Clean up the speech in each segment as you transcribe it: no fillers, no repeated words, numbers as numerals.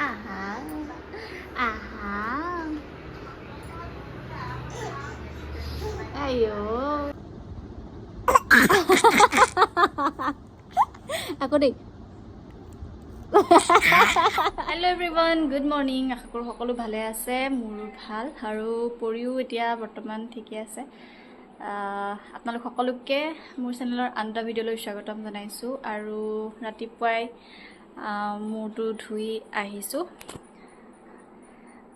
আহা আহা আইও আকৌ দেই হেল্ল' এভৰিৱান গুড মৰ্ণিং আশা কৰোঁ সকলো ভালে আছে মোৰো ভাল আৰু পৰিও এতিয়া বৰ্তমান ঠিকে আছে আপোনালোক সকলোকে মোৰ চেনেলৰ আন এটা ভিডিঅ'লৈ স্বাগতম জনাইছোঁ আৰু ৰাতিপুৱাই মূৰটো ধুই আহিছোঁ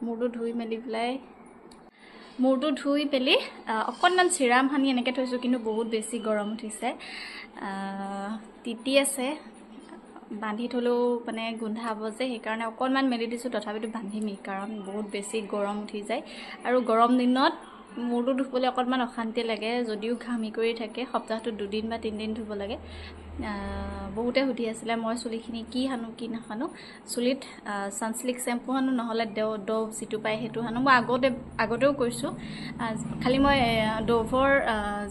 মূৰটো ধুই পেলি অকণমান চিৰাম সানি এনেকৈ থৈছোঁ কিন্তু বহুত বেছি গৰম উঠিছে তিতি আছে বান্ধি থলেও মানে গোন্ধাব যে সেইকাৰণে অকণমান মেলি দিছোঁ তথাপিতো বান্ধিমেই কাৰণ বহুত বেছি গৰম উঠি যায় আৰু গৰম দিনত মূৰটো ধুবলৈ অকণমান অশান্তি লাগে যদিও ঘামি কৰি থাকে সপ্তাহটোত 2 দিন বা 3 দিন ধুব লাগে বহুতে সুধি আছিলে মই চুলিখিনি কি সানো কি নাসানো চুলিত সানসিল্ক শ্যাম্পু সানো নহ'লে ডভ যিটো পায় সেইটো সানো মই আগতেও কৈছোঁ খালি মই ডভৰ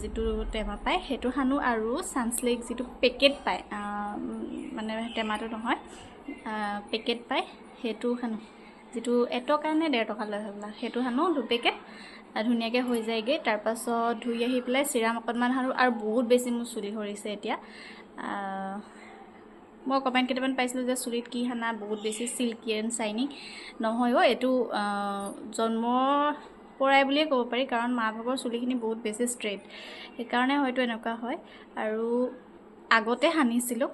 যিটো টেমা পায় সেইটো সানো আৰু সানসিল্ক যিটো পেকেট পায় মানে টেমাটো নহয় পেকেট পায় সেইটো সানো যিটো 1 টকা নে 1.5 টকা লয় হ'বলা সেইটো সানো 2 পেকেট ধুনীয়াকৈ হৈ যায়গে তাৰ পাছত ধুই আহি পেলাই চিৰাম অকণমান সানো আৰু বহুত বেছি মোৰ চুলি সৰিছে এতিয়া মই কমেণ্ট কেইটামান পাইছিলোঁ যে চুলিত কি সানা বহুত বেছি সিল্কি এণ্ড শাইনিং নহয় এইটো জন্মৰ পৰাই বুলিয়ে ক'ব পাৰি কাৰণ মা বাবাৰ চুলিখিনি বহুত বেছি ষ্ট্ৰেইট সেইকাৰণে হয়তো এনেকুৱা হয় আৰু আগতে সানিছিলোঁ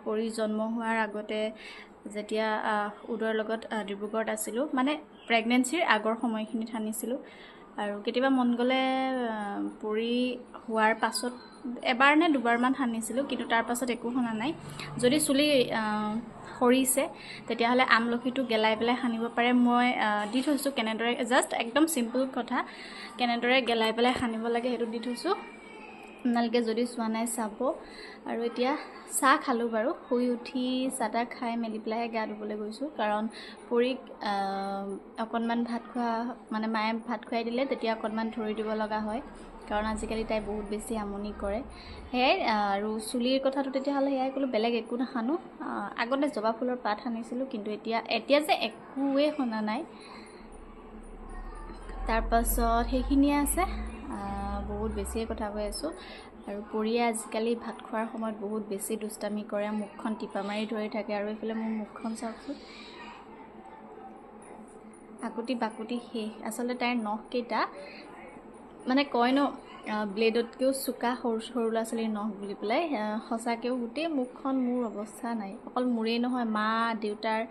পৰি জন্ম হোৱাৰ আগতে যেতিয়া উদৰ লগত ডিব্ৰুগড়ত আছিলোঁ মানে প্ৰেগনেন্সিৰ আগৰ সময়খিনিত সানিছিলোঁ আৰু কেতিয়াবা মন গ'লে পৰি হোৱাৰ পাছত এবাৰ নে দুবাৰমান সানিছিলোঁ কিন্তু তাৰ পাছত একো সানা নাই যদি চুলি সৰিছে তেতিয়াহ'লে আমলখিটো গেলাই পেলাই সানিব পাৰে মই দি থৈছোঁ কেনেদৰে জাষ্ট একদম সিম্পল কথা কেনেদৰে গেলাই পেলাই সানিব লাগে সেইটো দি থৈছোঁ আপোনালোকে যদি চোৱা নাই চাব আৰু এতিয়া চাহ খালোঁ বাৰু শুই উঠি চাহ খাই মেলি পেলাই গা ধুবলৈ গৈছোঁ কাৰণ পৰীক অকণমান ভাত খোৱা মানে মায়ে ভাত খুৱাই দিলে তেতিয়া অকণমান ধৰি দিব লগা হয় কাৰণ আজিকালি তাই বহুত বেছি আমনি কৰে সেয়াই আৰু চুলিৰ কথাটো তেতিয়াহ'লে সেয়াই ক'লোঁ বেলেগ একো নাসানো আগতে জবা ফুলৰ পাত সানিছিলোঁ কিন্তু এতিয়া যে একোৱে সনা নাই তাৰপাছত সেইখিনিয়ে আছে বহুত বেছিয়ে কথা কৈ আছোঁ আৰু পৰিয়ে আজিকালি ভাত খোৱাৰ সময়ত বহুত বেছি দুষ্টামি কৰে মুখখন টিপা মাৰি ধৰি থাকে আৰু এইফালে মোৰ মুখখন চাওকচোন আকুতি বাকুতি শেষ আচলতে তাইৰ নখকেইটা মানে কয় ন ব্লেডতকৈও চোকা সৰু সৰু ল'ৰা ছোৱালীৰ নখ বুলি পেলাই সঁচাকৈও গোটেই মুখখন মোৰ অৱস্থা নাই অকল মোৰেই নহয় মা দেউতাৰ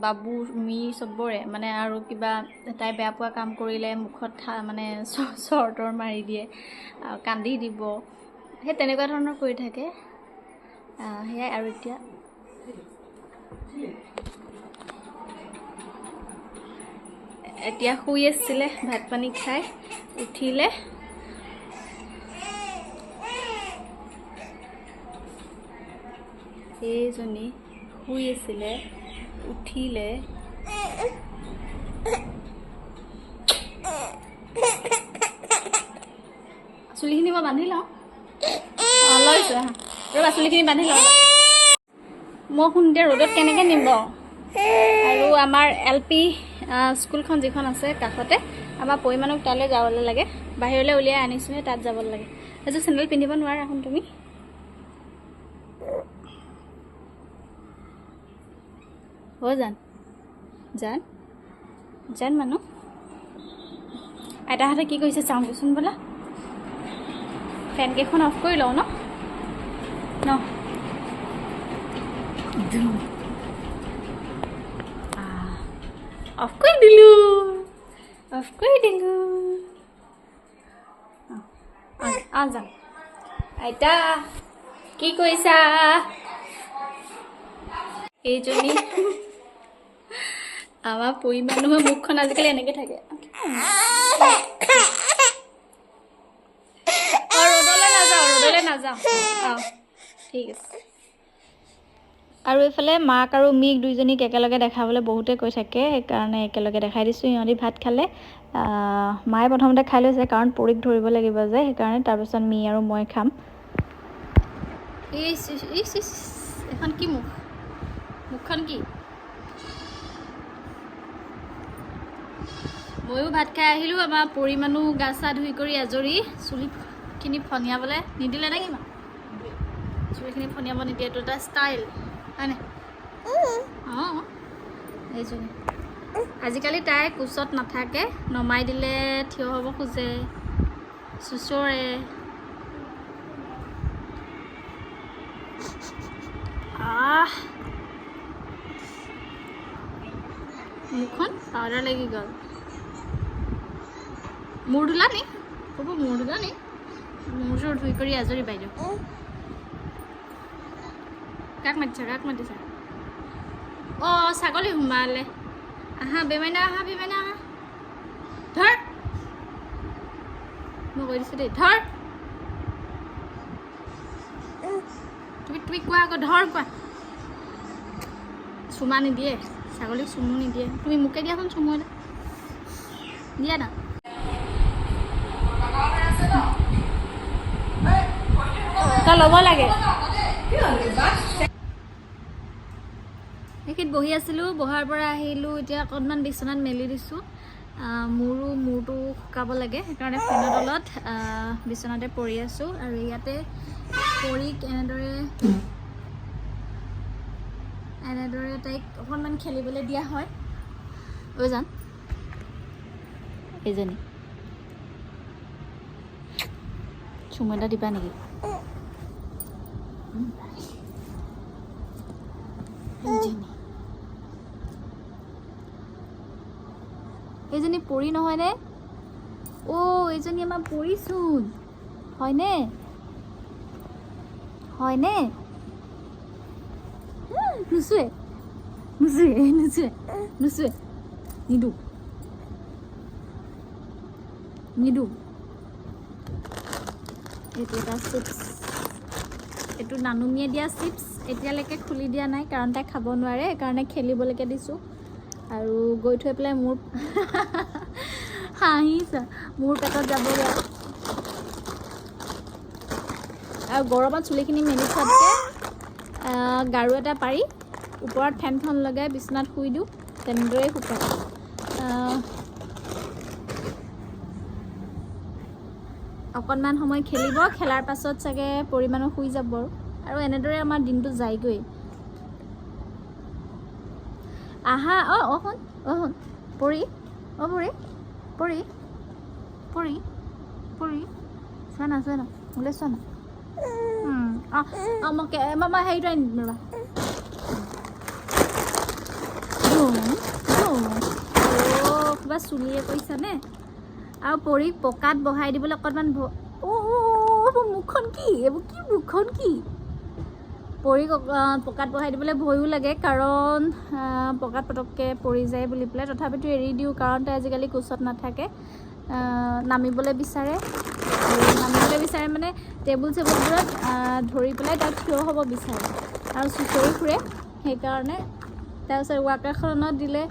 বাবু মিৰ চবৰে মানে আৰু কিবা তাই বেয়া পোৱা কাম কৰিলে মুখত মানে চৰ্টৰ মাৰি দিয়ে কান্দি দিব সেই তেনেকুৱা ধৰণৰ কৰি থাকে সেয়াই আৰু এতিয়া শুই আছিলে ভাত পানী খাই উঠিলে এইজনী শুই আছিলে উঠিলে চুলিখিনি মই বান্ধি লওঁ লৈছোঁ ৰ'বা চুলিখিনি বান্ধি লওঁ মই সন্ধিয়া ৰ'দত কেনেকৈ নিম বাৰু আৰু আমাৰ LP স্কুলখন যিখন আছে কাষতে আমাৰ পৰিমাণক তালৈ যাবলৈ লাগে বাহিৰলৈ উলিয়াই আনিছোঁহে তাত যাবলৈ লাগে এযোৰ চেণ্ডেল পিন্ধিব নোৱাৰা এখন তুমি হৈ জান মানুহ আইতাহঁতে কি কৰিছে চাওঁগৈচোন বোলা ফেনকেইখন অফ কৰি লওঁ ন অফ কৰি দিলোঁ যাম আইতা কি কৰিছা এইজনী আমাৰ পৰি মানুহৰ মুখখন আজিকালি এনেকৈ থাকে ৰ'দলৈ নাযাওঁ ঠিক আছে আৰু এইফালে মাক আৰু মিক দুইজনীক একেলগে দেখাবলৈ বহুতে কৈ থাকে সেইকাৰণে একেলগে দেখাই দিছোঁ সিহঁতি ভাত খালে মায়ে প্ৰথমতে খাই লৈছে কাৰণ পৰিক ধৰিব লাগিব যে সেইকাৰণে তাৰপিছত মি আৰু মই খাম এখন কি মুখ মুখখন কি ময়ো ভাত খাই আহিলোঁ আমাৰ পৰি মানুহ গা চা ধুই কৰি আজৰি চুলিখিনি ফনিয়াবলৈ নিদিলে নে কিমান চুলিখিনি ফনিয়াব নিদিয়ে এইটো এটা ষ্টাইল হয়নে অঁ এইজনী আজিকালি তাই কোচত নাথাকে নমাই দিলে থিয় হ'ব খোজে চুচৰে মুখখন পাউডাৰ লাগি গ'ল মূৰ ধুলা নি ক'ব মূৰ ধুলা নি মূৰ চোৰ ধুই কৰি আজৰি বাইদেউ কাক মাতিছা অঁ ছাগলী সোমালে আহা বেমাইনা আহা ধৰ মই কৈ দিছোঁ দেই ধৰ তুমি কোৱা আকৌ ধৰ কোৱা চুমা নিদিয়ে ছাগলীক চুমু নিদিয়ে তুমি মোকে দিয়াচোন চুমু এটা দিয়া না তই ল'ব লাগে সেইখিনিত বহি আছিলোঁ বহাৰ পৰা আহিলোঁ এতিয়া অকণমান বিচনাত মেলি দিছোঁ মূৰটো শুকাব লাগে সেইকাৰণে ফেনৰ তলত বিচনাতে পৰি আছোঁ আৰু ইয়াতে পৰিক এনেদৰে তাইক অকণমান খেলিবলৈ দিয়া হয় ঐ জান এইজনী চুমু এটা দিবা নেকি এইজনী পৰি নহয়নে অ' এইজনী আমাৰ পৰিচোন হয়নে নুচুৱে নিদো এইটো এটা চিপছ এইটো নানুমিয়ে দিয়া চিপছ এতিয়ালৈকে খুলি দিয়া নাই কাৰণ তাই খাব নোৱাৰে সেইকাৰণে খেলিবলৈকে দিছোঁ আৰু গৈ থৈ পেলাই মোৰ হাঁহিছা মোৰ পেটত যাবগৈ আৰু গৰমত চুলিখিনি মেলি থোৱাতকৈ গাৰু এটা পাৰি ওপৰত ফেনখন লগাই বিচনাত শুই দিওঁ তেনেদৰেই শুকায় অকণমান সময় খেলিব খেলাৰ পাছত চাগে পৰিমাণৰ শুই যাব আৰু এনেদৰে আমাৰ দিনটো যায়গৈ আহা শুন পৰি চোৱা না মোলৈ চোৱা না মই হেৰিটো আনি দিম ৰবা কিবা চুলিয়ে কৈছানে আৰু পৰি পকাত বহাই দিবলৈ অকণমান মুখখন কি এইবোৰ কি মুখখন কি পৰি পকাত বহাই দিবলৈ ভয়ো লাগে কাৰণ পকাত পটককৈ পৰি যায় বুলি পেলাই তথাপিতো এৰি দিওঁ কাৰণ তাই আজিকালি কোচত নাথাকে নামিবলৈ বিচাৰে মানে টেবুল চেবুলবোৰত ধৰি পেলাই তাই থিয় হ'ব বিচাৰে আৰু চুঁচৰি ফুৰে সেইকাৰণে তাৰপিছত ৱাকাৰখনত দিলে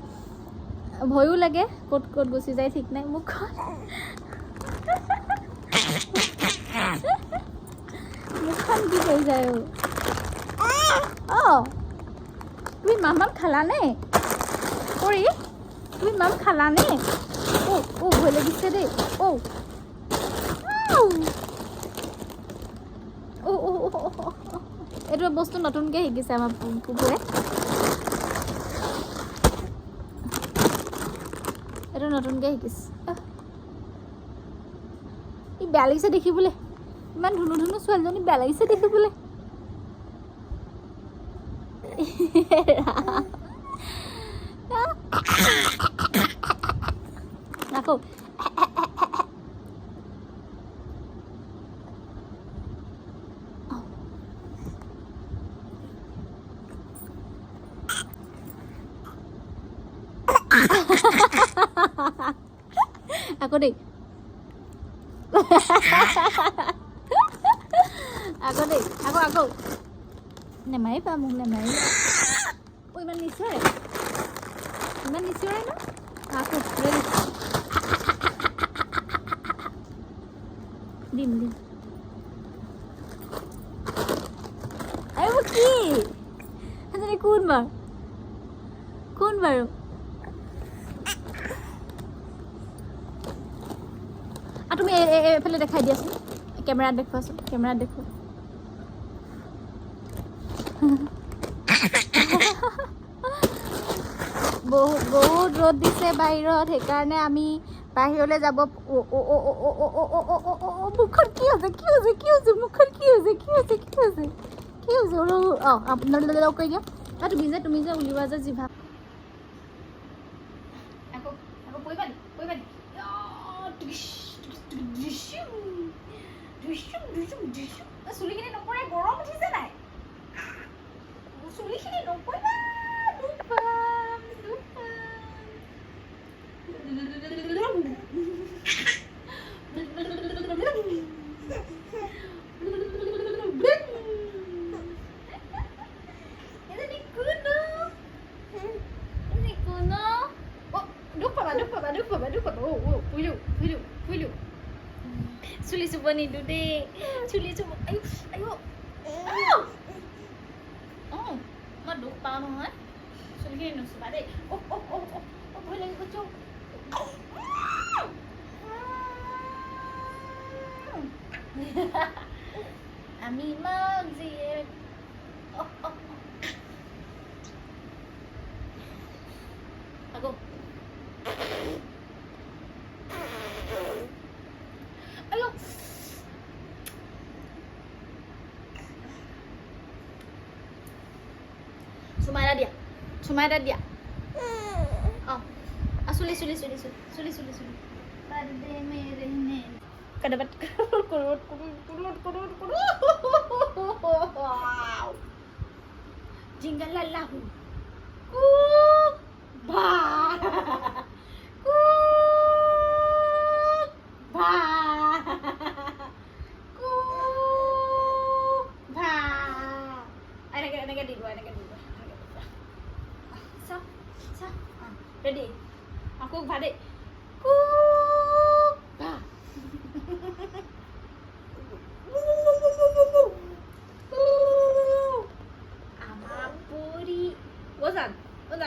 ভয়ো লাগে ক'ত গুচি যায় ঠিক নাই মুখখন কি হৈ যায় তুমি মাম খালানে পৰি তুমি মাম খালানে ভয় লাগিছে দেই এইটো বস্তু নতুনকৈ শিকিছে আমাৰ কুকুৰে এইটো নতুনকৈ শিকিছে ই বেয়া লাগিছে দেখিবলৈ ইমান ধুনু ছোৱালীজনী বেয়া লাগিছে দেখিবলৈ আকৌ আকৌ দেই আকৌ নেমাৰিবা মোক নেমাৰিবা ইমান নিচিঞৰে ন আকৌ দিম আৰু কি কোন বাৰু কোন বাৰু তুমি এইফালে দেখাই দিয়াচোন কেমেৰাত দেখুৱাচোন কেমেৰাত দেখুৱা বহুত ৰ'দ দিছে বাহিৰত সেইকাৰণে আমি বাহিৰলৈ যাব মুখখন কি হৈছে মুখখন কি হৈছে অঁ আপোনালোকে কৈ দিয়ক তুমি যে উলিওৱা যে জিভা আকৌ পৰিবা চুলিখিনি নপৰে গৰম উঠিছে নাই চুলিখিনি নপৰিবা চুলি চুব নিদো দেই চুলি চুব মই দুখ পাওঁ নহয় চুলিখিনি নুচুবা দেই ভয় লাগি গৈছো আমি মাক জীয়েক আকৌ চুমাই এটা দিয়া অঁ চুলি kadabet kurut jinggalallahu ba enaknya di dua sa ready aku balik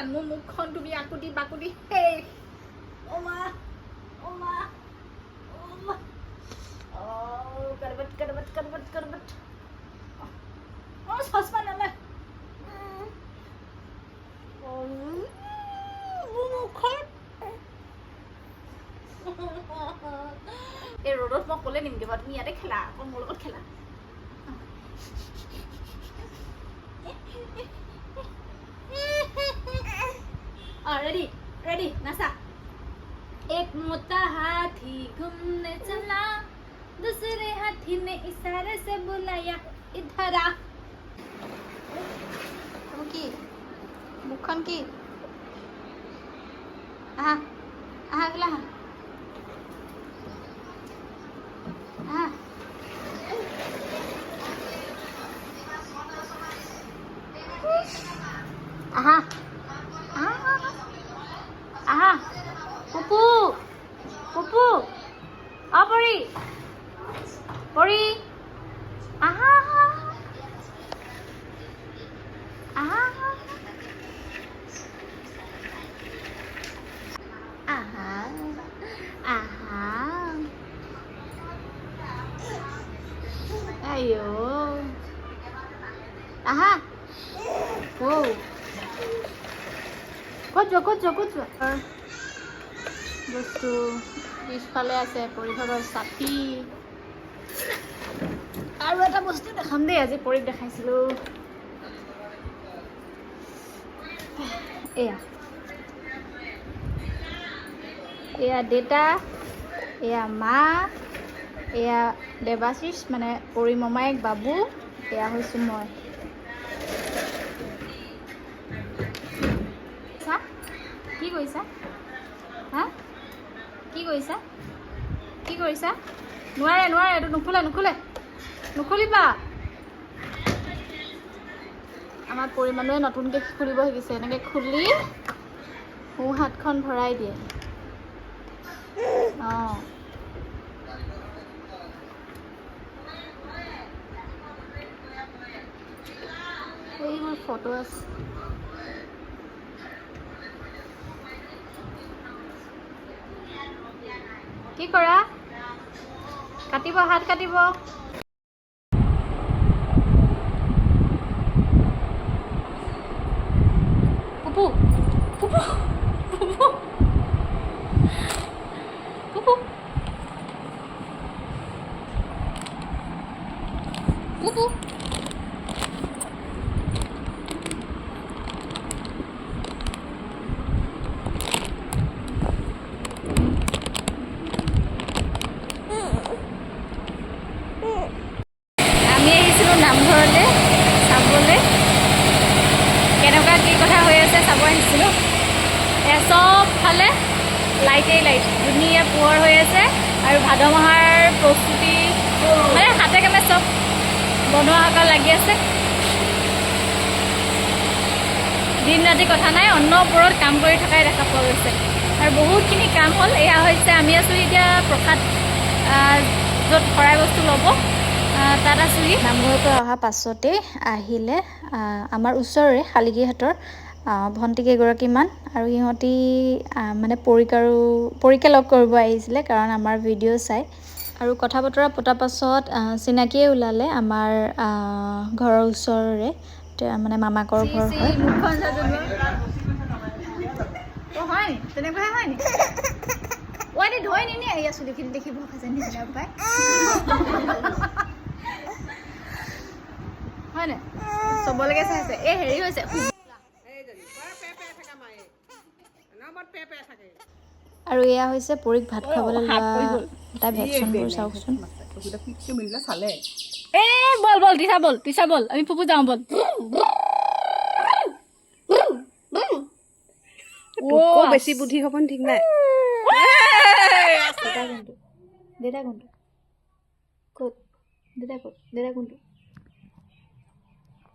মোৰ মুখখন তুমি আকুটি বাকুটি হেই ওমা কাৰবাট সচপা নালে এই ৰ'দত মই ক'লে নিমগে বাৰু তুমি ইয়াতে খেলা আকৌ মোৰ লগত খেলা रेडी नासा एक मोटा हाथी घूमने चला दूसरे हाथी ने इशारे से बुलाया इधर आ की मुखन की अगला Pupu Pori aha ayo aha wow kojo বস্তু পিছফালে আছে পৰিভাগৰ ছাতি আৰু এটা বস্তু দেখাম দেই আজি পৰিক দেখাইছিলো এয়া দেউতা এয়া মা এয়া দেৱাশিষ মানে পৰি মমায়েক বাবু এয়া হৈছোঁ মই কি কৈছা হা কি কৰিছা নোৱাৰে এইটো নুখুলিবা আমাৰ পৰিমাণে নতুনকৈ খুলিব শিকিছে এনেকৈ খুলি সোঁ হাতখন ভৰাই দিয়ে অঁ এইবোৰ ফটো আছে কি কৰা কাটিব হাত কাটিব পুপু পুপু পুপু পুপু পুপু আমি আহিছিলোঁ নামঘৰলৈ চাবলৈ কেনেকুৱা কি কথা হৈ আছে চাব আহিছিলোঁ চবফালে লাইটেই লাইট ধুনীয়া পোহৰ হৈ আছে আৰু ভাদ মাহৰ প্ৰস্তুতি মানে হাতে কামে চব বনোৱা সকা লাগি আছে দিন ৰাতি কথা নাই অন্য ওপৰত কাম কৰি থকাই দেখা পোৱা গৈছে আৰু বহুতখিনি কাম হ'ল এয়া হৈছে আমি আছোঁ এতিয়া প্ৰসাদ য'ত শৰাই বস্তু ল'ব তাত আছোঁহি নামঘৰৰ পৰা অহা পাছতে আহিলে আমাৰ ওচৰৰে শালিগীহাটৰ ভণ্টি কেইগৰাকীমান আৰু সিহঁতি মানে পৰীক্ষা লগ কৰিব আহিছিলে কাৰণ আমাৰ ভিডিঅ' চাই আৰু কথা বতৰা পতাৰ পাছত চিনাকিয়ে ওলালে আমাৰ ঘৰৰ ওচৰৰে মানে মামাকৰ ঘৰ হয় হয় তেনেকুৱাই হয় নেকি ওৱানে ধুৱাই নি এয়া চুলিখিনি দেখি ভয় খাইছে নিচিনা পায় হয় নাই চবলৈকে চাইছে এই হেৰি হৈছে আৰু এয়া হৈছে পৰীক ভাত খাবলৈ লোৱা তাই ভেকচিনবোৰ চাওকচোন এই বল বল টিচা বল আমি ফুপু যাওঁ বল বেছি বুদ্ধি হ'ব ঠিক নাই দেউতা কোনটো ক'ত দেউতা কোনটো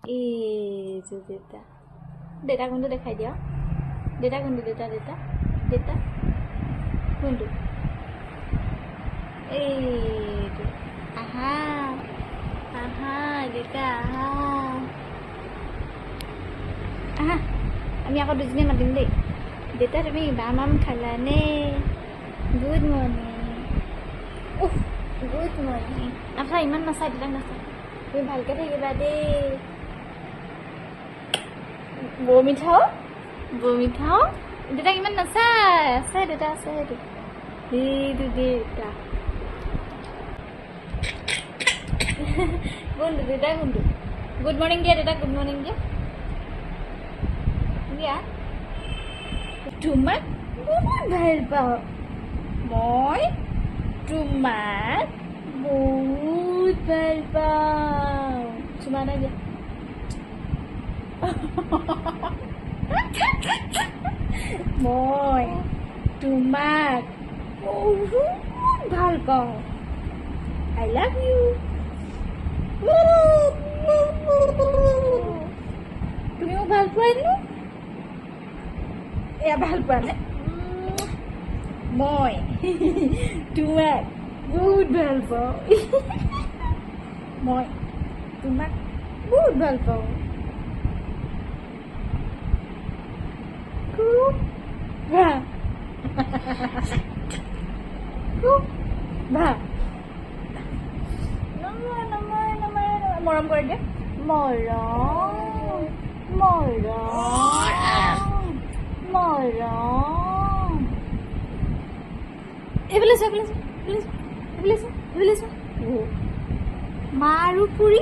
এই যে দেউতা কোনটো দেখাই দিয়া দেউতা কোনটো দেউতা কোনটো এইটো আহা দেউতা আহা আমি আকৌ দুজনী মাতিম দেই দেউতা তুমি বাম খালানে গুড মৰ্ণিং গুড মৰ্ণিং নাচাই ইমান নাচাই দেউতাক নাচাই তুমি ভালকৈ থাকিবা দেই বৌ মিঠাও দেউতাক ইমান নাচাই আছে দেউতা আছে সেইটো দেউতা কোনটো দেউতা কোনটো গুড মৰ্ণিং দিয়া দেউতা গুড মৰ্ণিং দিয়া তোমাক বহুত ভাল পাওঁ মই তোমাক বহুত ভাল পাওঁ চুমা নাই দিয়া মই তোমাক বহুত ভাল পাওঁ I love you তুমি মোক ভাল পোৱা নো এয়া ভাল পোৱা নাই মই তোমাক বহুত ভাল পাওঁ মই তোমাক বহুত ভাল পাওঁ খুব ভাল মৰম কৰি দিয়া মৰম এইফালে মাৰু পুৰি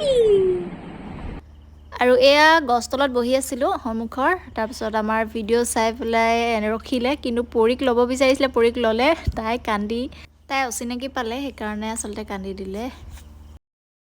আৰু এয়া গছ তলত বহি আছিলোঁ সন্মুখৰ তাৰপিছত আমাৰ ভিডিঅ' চাই পেলাই ৰখিলে কিন্তু পৰীক ল'ব বিচাৰিছিলে পৰীক ল'লে তাই অচিনাকি পালে সেইকাৰণে আচলতে কান্দি দিলে